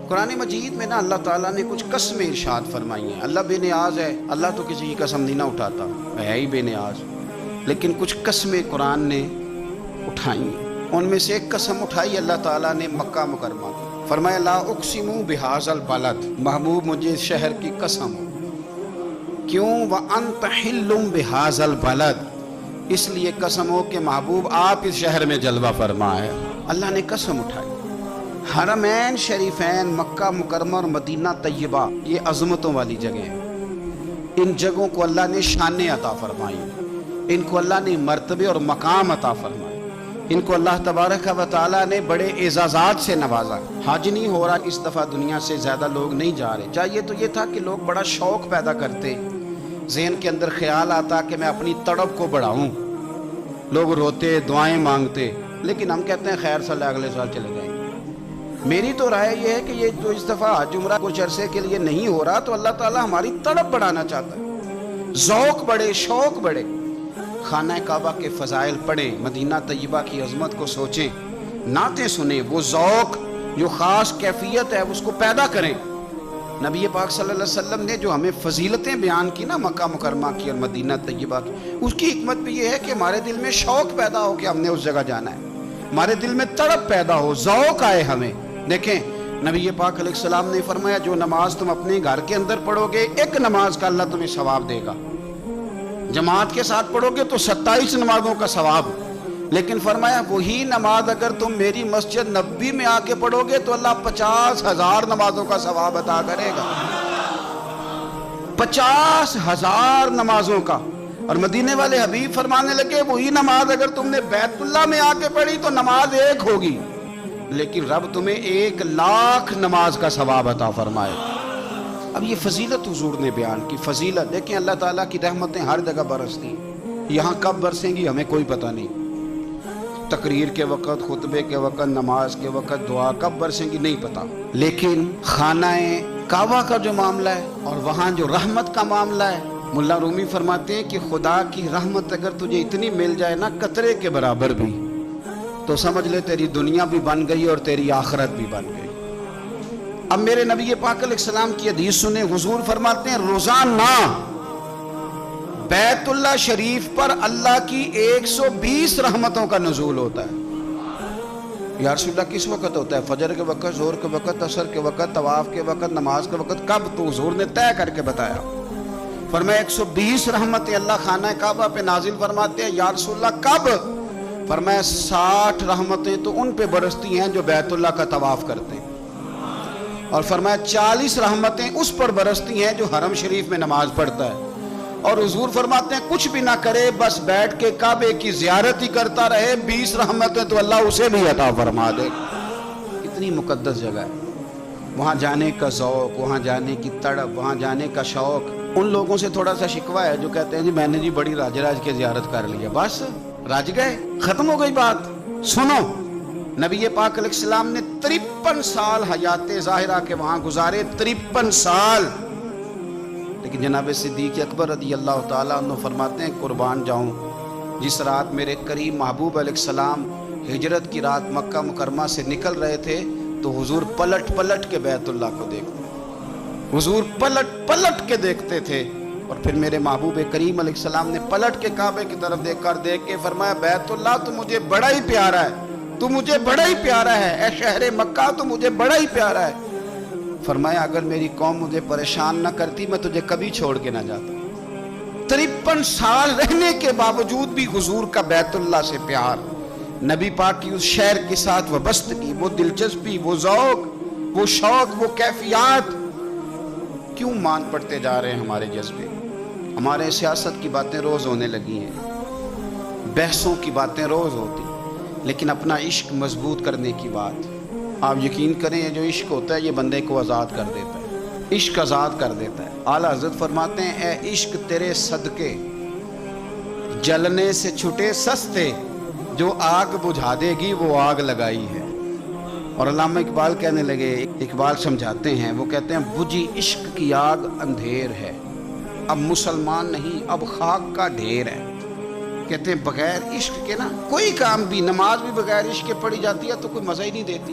قرآن مجید میں نا اللہ تعالیٰ نے کچھ قسمیں ارشاد فرمائی ہیں. اللہ بے نیاز ہے، اللہ تو کسی کی قسم نہیں نہ اٹھاتا، ہے ہی بے نیاز. لیکن کچھ قسمیں قرآن نے اٹھائی ہیں. ان میں سے ایک قسم اٹھائی اللہ تعالیٰ نے مکہ مکرمہ کی. فرمایا لا اقسم بہذا البلد، محبوب مجھے اس شہر کی قسم ہو. کیوں؟ وانت حل بہذا البلد، اس لیے قسم ہو کہ محبوب آپ اس شہر میں جلوہ فرما ہے. اللہ نے قسم اٹھائی. حرمین شریفین مکہ مکرمہ اور مدینہ طیبہ یہ عظمتوں والی جگہ ہیں. ان جگہوں کو اللہ نے شانیں عطا فرمائی، ان کو اللہ نے مرتبے اور مقام عطا فرمائے، ان کو اللہ تبارک و تعالیٰ نے بڑے اعزازات سے نوازا. حج نہیں ہو رہا اس دفعہ، دنیا سے زیادہ لوگ نہیں جا رہے. چاہیے تو یہ تھا کہ لوگ بڑا شوق پیدا کرتے، ذہن کے اندر خیال آتا کہ میں اپنی تڑپ کو بڑھاؤں. لوگ روتے، دعائیں مانگتے، لیکن ہم کہتے ہیں خیر صلی اگلے سال چلے جائیں گے. میری تو رائے یہ ہے کہ یہ جو اس دفعہ حج عمرہ کچھ عرصے کے لیے نہیں ہو رہا تو اللہ تعالیٰ ہماری تڑپ بڑھانا چاہتا ہے، ذوق بڑھے، شوق بڑھے. خانہ کعبہ کے فضائل پڑھیں، مدینہ طیبہ کی عظمت کو سوچیں، نعتیں سنیں، وہ ذوق جو خاص کیفیت ہے اس کو پیدا کریں. نبی پاک صلی اللہ علیہ وسلم نے جو ہمیں فضیلتیں بیان کی نا مکہ مکرمہ کی اور مدینہ طیبہ کی، اس کی حکمت بھی یہ ہے کہ ہمارے دل میں شوق پیدا ہو کہ ہم نے اس جگہ جانا ہے، ہمارے دل میں تڑپ پیدا ہو، ذوق آئے ہمیں. دیکھیں نبی پاک علیہ السلام نے فرمایا جو نماز تم اپنے گھر کے اندر پڑھو گے ایک نماز کا اللہ تمہیں ثواب دے گا، جماعت کے ساتھ پڑھو گے تو 27 نمازوں کا ثواب. لیکن فرمایا وہی نماز اگر تم میری مسجد نبوی میں آ کے پڑھو گے تو اللہ 50,000 نمازوں کا ثواب عطا کرے گا. 50,000 نمازوں کا. اور مدینے والے حبیب فرمانے لگے وہی نماز اگر تم نے بیت اللہ میں آ کے پڑھی تو نماز ایک ہوگی، لیکن رب تمہیں 1,00,000 نماز کا ثواب عطا فرمائے. اب یہ فضیلت حضور نے بیان کی. فضیلت دیکھیں، اللہ تعالیٰ کی رحمتیں ہر جگہ برستی ہیں. یہاں کب برسیں گی ہمیں کوئی پتہ نہیں. تقریر کے وقت، خطبے کے وقت، نماز کے وقت، دعا کب برسیں گی نہیں پتہ. لیکن خانہ کعبہ کا جو معاملہ ہے اور وہاں جو رحمت کا معاملہ ہے، ملا رومی فرماتے ہیں کہ خدا کی رحمت اگر تجھے اتنی مل جائے نا قطرے کے برابر بھی، تو سمجھ لے تیری دنیا بھی بن گئی اور تیری آخرت بھی بن گئی. اب میرے نبی پاک علیہ السلام کی حدیث سنیں. حضور فرماتے ہیں روزانہ بیت اللہ شریف پر اللہ کی 120 رحمتوں کا نزول ہوتا ہے. یا رسول اللہ کس وقت ہوتا ہے؟ فجر کے وقت، ظہر کے وقت، عصر کے وقت، طواف کے وقت، نماز کے وقت. کب؟ تو حضور نے طے کر کے بتایا. فرمایا 120 رحمتیں اللہ خانہ کعبہ پہ نازل فرماتے ہیں. یا رسول اللہ کب؟ فرمایا 60 رحمتیں تو ان پہ برستی ہیں جو بیت اللہ کا طواف کرتے ہیں، اور فرمایا 40 رحمتیں اس پر برستی ہیں جو حرم شریف میں نماز پڑھتا ہے. اور حضور فرماتے ہیں کچھ بھی نہ کرے بس بیٹھ کے کعبے کی زیارت ہی کرتا رہے، 20 رحمتیں تو اللہ اسے بھی عطا فرما دے. اتنی مقدس جگہ ہے. وہاں جانے کا ذوق، وہاں جانے کی تڑپ، وہاں جانے کا شوق. ان لوگوں سے تھوڑا سا شکوہ ہے جو کہتے ہیں جی میں نے جی بڑی راج کے زیارت کر لیا، بس راج گئے، ختم ہو گئی بات. سنو، نبی پاک علیہ السلام نے 53 سال حیات ظاہرہ کے وہاں گزارے، 53 سال. لیکن جناب صدیق اکبر رضی اللہ تعالیٰ عنہ فرماتے ہیں قربان جاؤں، جس رات میرے کریم محبوب علیہ السلام ہجرت کی رات مکہ مکرمہ سے نکل رہے تھے تو حضور پلٹ پلٹ کے بیت اللہ کو دیکھتے، حضور پلٹ پلٹ کے دیکھتے تھے. اور پھر میرے محبوب کریم علیہ السلام نے پلٹ کے کعبے کی طرف دیکھ کے فرمایا بیت اللہ تو مجھے بڑا ہی پیارا ہے، تو مجھے بڑا ہی پیارا ہے، اے شہر مکہ تو مجھے بڑا ہی پیارا ہے. فرمایا اگر میری قوم مجھے پریشان نہ کرتی میں تجھے کبھی چھوڑ کے نہ جاتا. 53 سال رہنے کے باوجود بھی حضور کا بیت اللہ سے پیار، نبی پاک کی اس شہر کے ساتھ وابستگی، وہ دلچسپی، وہ ذوق، وہ شوق، وہ کیفیات. کیوں مان پڑتے جا رہے ہیں ہمارے جذبے؟ ہمارے سیاست کی باتیں روز ہونے لگی ہیں، بحثوں کی باتیں روز ہوتی، لیکن اپنا عشق مضبوط کرنے کی بات. آپ یقین کریں یہ جو عشق ہوتا ہے یہ بندے کو آزاد کر دیتا ہے، عشق آزاد کر دیتا ہے. اعلیٰ حضرت فرماتے ہیں اے عشق تیرے صدقے جلنے سے چھٹے سستے، جو آگ بجھا دے گی وہ آگ لگائی ہے. اور علامہ اقبال کہنے لگے، اقبال سمجھاتے ہیں، وہ کہتے ہیں بجھی عشق کی آگ اندھیر ہے، اب مسلمان نہیں اب خاک کا ڈھیر ہے. کہتے ہیں بغیر عشق کے نا کوئی کام بھی، نماز بھی بغیر عشق کے پڑھی جاتی ہے تو کوئی مزہ ہی نہیں دیتی.